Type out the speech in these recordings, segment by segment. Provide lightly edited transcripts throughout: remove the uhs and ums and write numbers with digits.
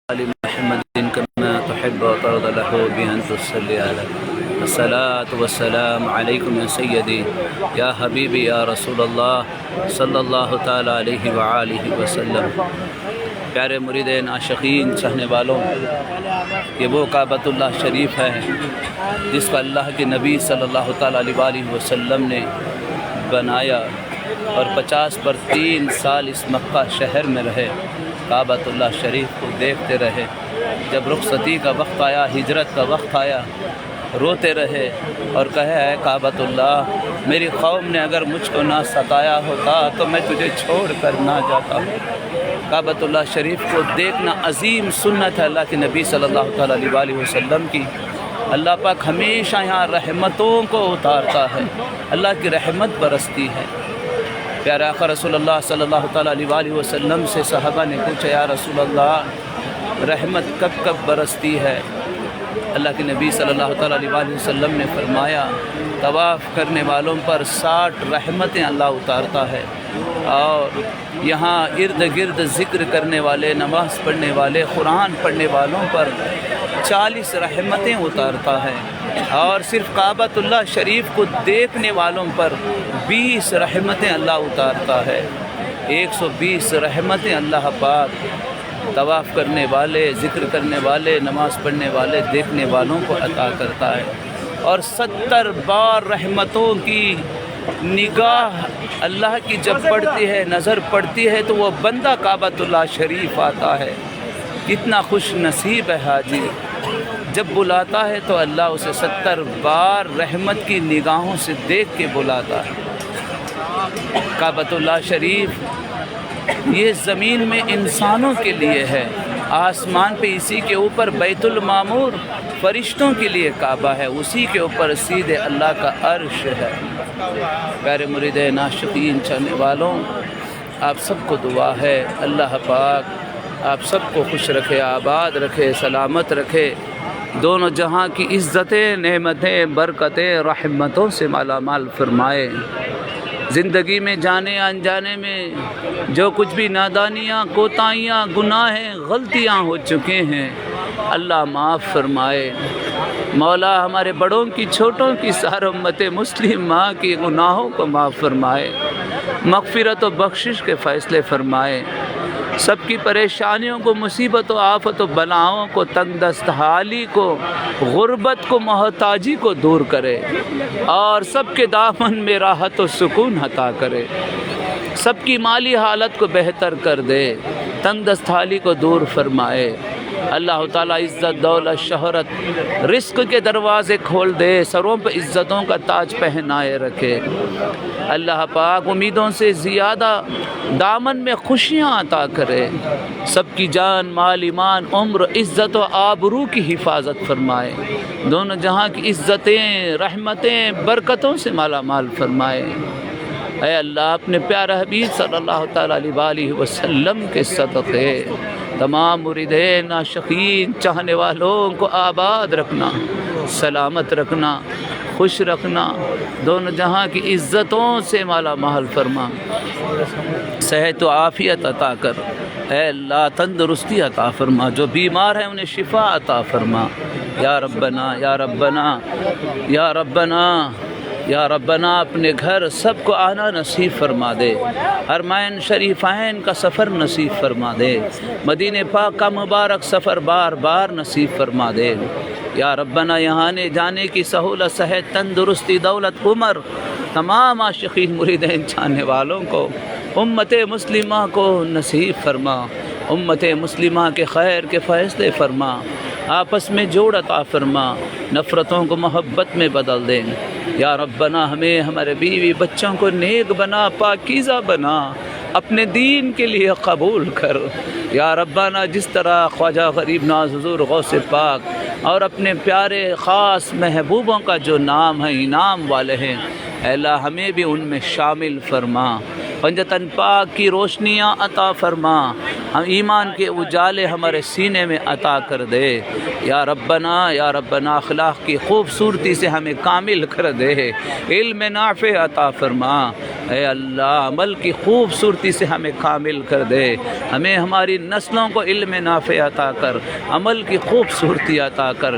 آل محمد كما تحب وترضى له بأن تصلي عليه الصلاة والسلام عليكم يا سيدي يا حبيبي يا رسول الله صلی اللہ تعالی علیہ وآلہ وسلم۔ پیارے مریدین، عاشقین، چاہنے والوں، یہ وہ کعبۃ اللہ شریف ہے جس کو اللہ کے نبی صلی اللہ تعالی علیہ وآلہ وسلم نے بنایا اور 50 پر 3 سال اس مکہ شہر میں رہے، کعبۃ اللہ شریف کو دیکھتے رہے۔ جب رخصتی کا وقت آیا، ہجرت کا وقت آیا، روتے رہے اور کہے اے کعبۃ اللہ، میری قوم نے اگر مجھ کو نہ ستایا ہوتا تو میں تجھے چھوڑ کر نہ جاتا۔ کعبۃ اللہ شریف کو دیکھنا عظیم سنت ہے اللہ کے نبی صلی اللہ تعالی علیہ وآلہ وسلم کی۔ اللہ پاک ہمیشہ یہاں رحمتوں کو اتارتا ہے، اللہ کی رحمت برستی ہے۔ پیارے آقا رسول اللہ صلی اللہ تعالی علیہ وآلہ وسلم سے صحابہ نے پوچھا یا رسول اللہ، رحمت کب کب برستی ہے؟ اللہ کے نبی صلی اللہ تعالی علیہ وآلہ وسلم نے فرمایا طواف کرنے والوں پر 60 رحمتیں اللہ اتارتا ہے، اور یہاں ارد گرد ذکر کرنے والے، نماز پڑھنے والے، قرآن پڑھنے والوں پر 40 رحمتیں اتارتا ہے، اور صرف کعبۃ اللہ شریف کو دیکھنے والوں پر 20 رحمتیں اللہ اتارتا ہے۔ 120 رحمتیں اللہ پاک طواف کرنے والے، ذکر کرنے والے، نماز پڑھنے والے، دیکھنے والوں کو عطا کرتا ہے، اور 70 بار رحمتوں کی نگاہ اللہ کی جب پڑتی ہے، نظر پڑتی ہے، تو وہ بندہ کعبۃ اللہ شریف آتا ہے۔ کتنا خوش نصیب ہے حاجی، جب بلاتا ہے تو اللہ اسے 70 بار رحمت کی نگاہوں سے دیکھ کے بلاتا ہے۔ کعبۃ اللہ شریف یہ زمین میں انسانوں کے لیے ہے، آسمان پہ اسی کے اوپر بیت المعمور فرشتوں کے لیے کعبہ ہے، اسی کے اوپر سیدھے اللہ کا عرش ہے۔ پیارے مریدین، عاشقین، چاہنے والوں، آپ سب کو دعا ہے اللہ پاک آپ سب کو خوش رکھے، آباد رکھے، سلامت رکھے، دونوں جہاں کی عزتیں، نعمتیں، برکتیں، رحمتوں سے مالا مال فرمائے۔ زندگی میں جانے انجانے میں جو کچھ بھی نادانیاں، کوتاہیاں، گناہیں، غلطیاں ہو چکے ہیں، اللہ معاف فرمائے۔ مولا ہمارے بڑوں کی، چھوٹوں کی، سارے امت مسلم ماں کی گناہوں کو معاف فرمائے، مغفرت و بخشش کے فیصلے فرمائے، سب کی پریشانیوں کو، مصیبت و آفت و بلاؤں کو، تنگ دست حالی کو، غربت کو، محتاجی کو دور کرے، اور سب کے دامن میں راحت و سکون عطا کرے، سب کی مالی حالت کو بہتر کر دے، تنگ دست حالی کو دور فرمائے۔ اللہ تعالیٰ عزت، دولت، شہرت، رزق کے دروازے کھول دے، سروں پہ عزتوں کا تاج پہنائے رکھے۔ اللہ پاک امیدوں سے زیادہ دامن میں خوشیاں عطا کرے، سب کی جان، مال، ایمان، عمر، عزت و آبرو کی حفاظت فرمائے، دونوں جہاں کی عزتیں، رحمتیں، برکتوں سے مالا مال فرمائے۔ اے اللہ اپنے پیارے حبیب صلی اللہ تعالیٰ علیہ وآلہ وسلم کے صدقے تمام مریدین، عاشقین، چاہنے والوں کو آباد رکھنا، سلامت رکھنا، خوش رکھنا، دونوں جہاں کی عزتوں سے مالا مال فرما، صحت و عافیت عطا کر۔ اے اللہ تندرستی عطا فرما، جو بیمار ہیں انہیں شفا عطا فرما، یا ربنا یا ربنا یا ربنا یا ربنا اپنے گھر سب کو آنا نصیب فرما دے، حرمین شریفین کا سفر نصیب فرما دے، مدینہ پاک کا مبارک سفر بار بار نصیب فرما دے، یا ربنا یہاں آنے جانے کی سہولت، صحت، تندرستی، دولت، عمر تمام عاشقین، مریدین، چاہنے والوں کو، امت مسلمہ کو نصیب فرما، امت مسلمہ کے خیر کے فیصلے فرما، آپس میں جوڑ عطا فرما، نفرتوں کو محبت میں بدل دیں۔ یا ربنا ہمیں، ہمارے بیوی بچوں کو نیک بنا، پاکیزہ بنا، اپنے دین کے لیے قبول کر۔ یا ربنا جس طرح خواجہ غریب نواز حضور غوث پاک اور اپنے پیارے خاص محبوبوں کا جو نام ہے، انعام والے ہیں، اے اللہ ہمیں بھی ان میں شامل فرما، پنجتن پاک کی روشنیاں عطا فرما، ہم ایمان کے اجالے ہمارے سینے میں عطا کر دے۔ یا ربنا اخلاق کی خوبصورتی سے ہمیں کامل کر دے، علم نافع عطا فرما، اے اللہ عمل کی خوبصورتی سے ہمیں کامل کر دے، ہمیں ہماری نسلوں کو علم نافع عطا کر، عمل کی خوبصورتی عطا کر۔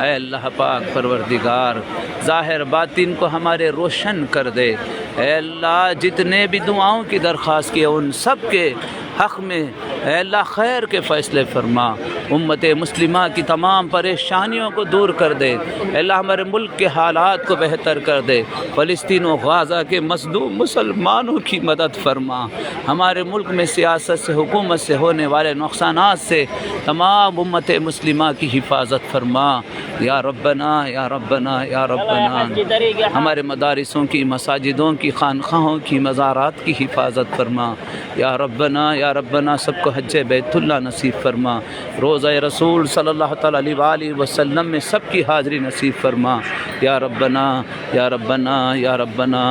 اے اللہ پاک پروردگار ظاہر باطن کو ہمارے روشن کر دے۔ اے اللہ جتنے بھی دعاؤں کی درخواست کی ان سب کے حق میں اے اللہ خیر کے فیصلے فرما، امت مسلمہ کی تمام پریشانیوں کو دور کر دے۔ اے اللہ ہمارے ملک کے حالات کو بہتر کر دے، فلسطین و غزہ کے مظلوم مسلمانوں کی مدد فرما، ہمارے ملک میں سیاست سے حکومت سے ہونے والے نقصانات سے تمام امت مسلمہ کی حفاظت فرما یا ربنا یا ربنا یا ربنا۔ ہمارے مدارسوں کی، مساجدوں کی، خانقاہوں کی، مزارات کی حفاظت فرما یا ربنا یا ربنا۔ سب کو حج بیت اللہ نصیب فرما، روزہ رسول صلی اللہ تعالیٰ علیہ وآلہ وسلم میں سب کی حاضری نصیب فرما یا ربنا یا ربنا یا ربنا۔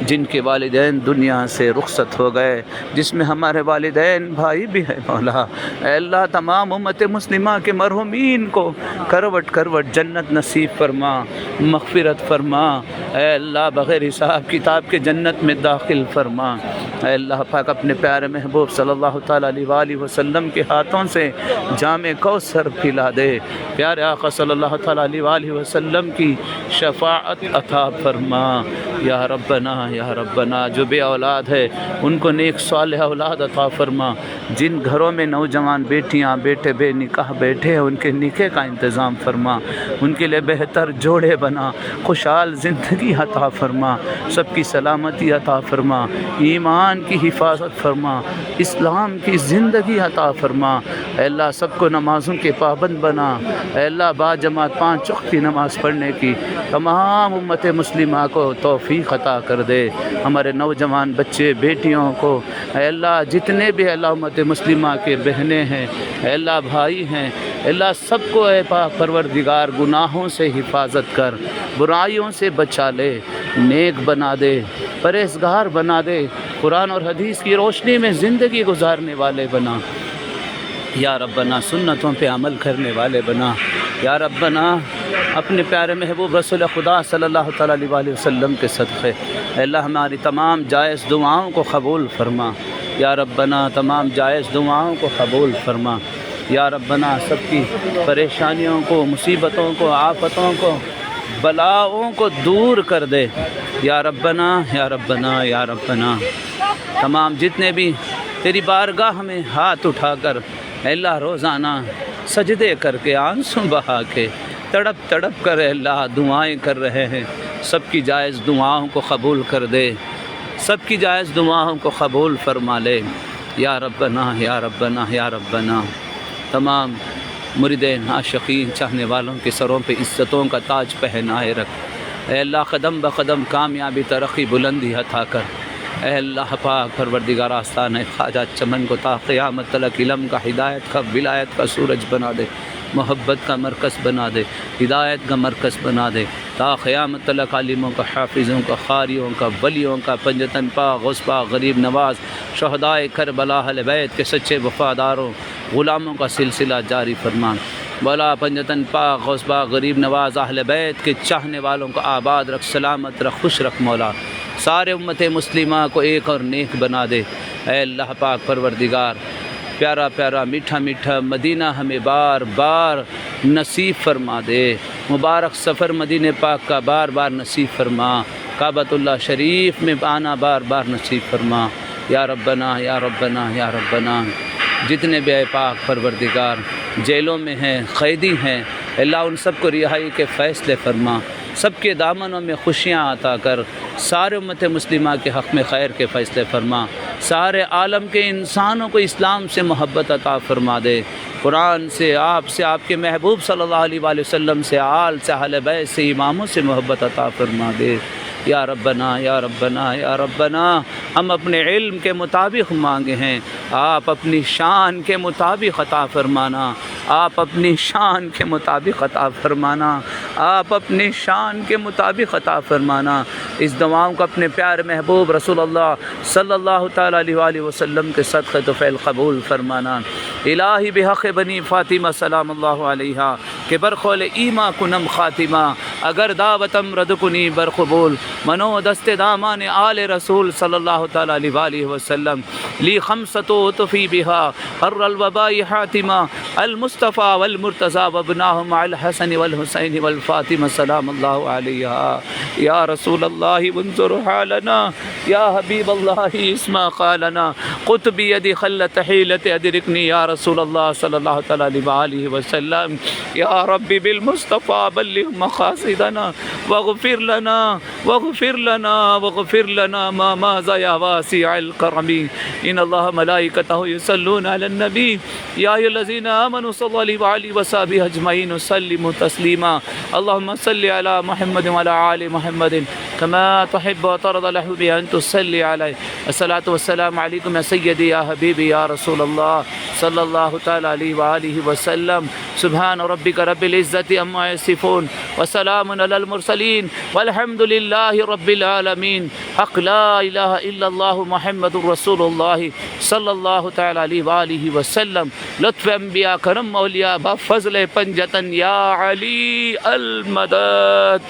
جن کے والدین دنیا سے رخصت ہو گئے، جس میں ہمارے والدین بھائی بھی ہیں مولا، اے اللہ تمام امت مسلمہ کے مرحومین کو کروٹ کروٹ جنت نصیب فرما، مغفرت فرما، اے اللہ بغیر حساب کتاب کے جنت میں داخل فرما۔ اے اللہ پاک اپنے پیارے محبوب صلی اللہ تعالیٰ علیہ وآلہ وسلم کے ہاتھوں سے جام کوثر پلا دے، پیارے آقا صلی اللہ تعالیٰ علیہ وآلہ وسلم کی شفاعت عطا فرما یا ربنا یا ربنا۔ جو بے اولاد ہے ان کو نیک صالح اولاد عطا فرما، جن گھروں میں نوجوان بیٹیاں بیٹے بے نکاح بیٹھے ہیں ان کے نکاح کا انتظام فرما، ان کے لیے بہتر جوڑے بنا، خوشحال زندگی عطا فرما، سب کی سلامتی عطا فرما، ایمان کی حفاظت فرما، اسلام کی زندگی عطا فرما۔ اے اللہ سب کو نمازوں کے پابند بنا، اے اللہ با جماعت 5 وقت کی نماز پڑھنے کی تمام امت مسلمہ کو توفیق عطا کر دے۔ ہمارے نوجوان بچے بیٹیوں کو اے اللہ جتنے بھی اللہ امت مسلمہ کے بہنیں ہیں، اے اللہ بھائی ہیں، اے اللہ سب کو اے پاک پروردگار گناہوں سے حفاظت کر، برائیوں سے بچا لے، نیک بنا دے، پرہیزگار بنا دے، قرآن اور حدیث کی روشنی میں زندگی گزارنے والے بنا یا ربنا، سنتوں پہ عمل کرنے والے بنا یا ربنا۔ اپنے پیارے محبوب رسول خدا صلی اللہ تعالیٰ علیہ وآلہ وسلم کے صدقے اے اللہ ہماری تمام جائز دعاؤں کو قبول فرما یا ربنا، تمام جائز دعاؤں کو قبول فرما یا ربنا۔ سب کی پریشانیوں کو، مصیبتوں کو، آفتوں کو، بلاؤں کو دور کر دے یا ربنا یا ربنا یا ربنا۔ تمام جتنے بھی تیری بارگاہ میں ہاتھ اٹھا کر اے اللہ روزانہ سجدے کر کے آنسوں بہا کے تڑپ تڑپ کر اے اللہ دعائیں کر رہے ہیں، سب کی جائز دعاؤں کو قبول کر دے، سب کی جائز دعاؤں کو قبول فرما لے یا ربنا یا ربنا یا ربنا۔ تمام مریدین، عاشقین، چاہنے والوں کے سروں پہ عزتوں کا تاج پہنائے رکھ، اے اللہ قدم بقدم کامیابی، ترقی، بلندی عطا کر، اے اللہ پاک پروردگار آستانہ خواجہ چمن کو تا قیامت تلک علم کا، ہدایت کا، ولایت کا سورج بنا دے، محبت کا مرکز بنا دے، ہدایت کا مرکز بنا دے، تا قیامت تلک عالموں کا، حافظوں کا، قاریوں کا، ولیوں کا، پنجتن پاک، غوث پاک، غریب نواز، شہدائے کربلا، اہل بیت کے سچے وفاداروں، غلاموں کا سلسلہ جاری فرما۔ مولا پنجتن پاک، غوث پاک، غریب نواز، اہل بیت کے چاہنے والوں کو آباد رکھ، سلامت رکھ، خوش رکھ مولا۔ سارے امت مسلمہ کو ایک اور نیک بنا دے، اے اللہ پاک پروردگار۔ پیارا پیارا میٹھا میٹھا مدینہ ہمیں بار بار نصیب فرما دے، مبارک سفر مدینہ پاک کا بار بار نصیب فرما، کعبۃ اللہ شریف میں آنا بار بار نصیب فرما یا ربنا یا ربنا یا ربنا۔ جتنے بھی اے پاک پروردگار جیلوں میں ہیں، قیدی ہیں، اللہ ان سب کو رہائی کے فیصلے فرما، سب کے دامنوں میں خوشیاں عطا کر، سارے امت مسلمہ کے حق میں خیر کے فیصلے فرما، سارے عالم کے انسانوں کو اسلام سے محبت عطا فرما دے، قرآن سے، آپ کے محبوب صلی اللہ علیہ وآلہ وسلم سے، آل سے، اہل بیت سے، اماموں سے محبت عطا فرما دے یا ربنا یا ربنا یا ربنا۔ ہم اپنے علم کے مطابق مانگے ہیں، آپ اپنی شان کے مطابق عطا فرمانا، آپ اپنی شان کے مطابق عطا فرمانا، آپ اپنی شان کے مطابق عطا فرمانا۔ اس دعاؤں کو اپنے پیارے محبوب رسول اللہ صلی اللہ تعالیٰ علیہ وآلہ وسلم کے صدقے تو فعل قبول فرمانا۔ الہی بحق بنی فاطمہ سلام اللہ علیہا کہ برخول ایما کنم خاتمہ، اگر دعوتم رد کنی برقبول منو دست دامان آل رسول صلی اللہ تعالی علیہ وآلہ وسلم لی خمسۃ اطفی بها حر الوباء حاتمہ المصطفى والمرتضى وابناهم مع الحسن والحسین والفاطمہ سلام اللہ علیہ یا رسول اللہ انظر حالنا یا حبیب اللہ اسمع قالنا قط بید خلت حیلت ادرکنی یا رسول اللہ صلی اللہ تعالی علیہ وآلہ وسلم یا ربی بالمصطفى بلغ مقاصدنا واغفر لنا واغفر لنا واغفر لنا ما ماذا یا واسع الکرم ان اللہ ملائکتہ یصلون علی النبی یا ایھا الذین آمنوا صلوا علیہ وآلہ وصحبہ اجمعین وسلموا تسلیما اللهم صل علی محمد وعلی آل محمد كما تحب وترضى له بأن تصلي عليه الصلاة والسلام عليكم يا سيدي يا حبيبي يا رسول الله صلى الله تعالى عليه وآله وسلم سبحان ربك رب العزة عما يصفون وسلام على المرسلين والحمد لله رب العالمين حق لا إله إلا الله محمد رسول الله صلى الله تعالى عليه وآله وسلم لطف انبیاء کرم اولیاء بفضل پنجتن یا علی المدد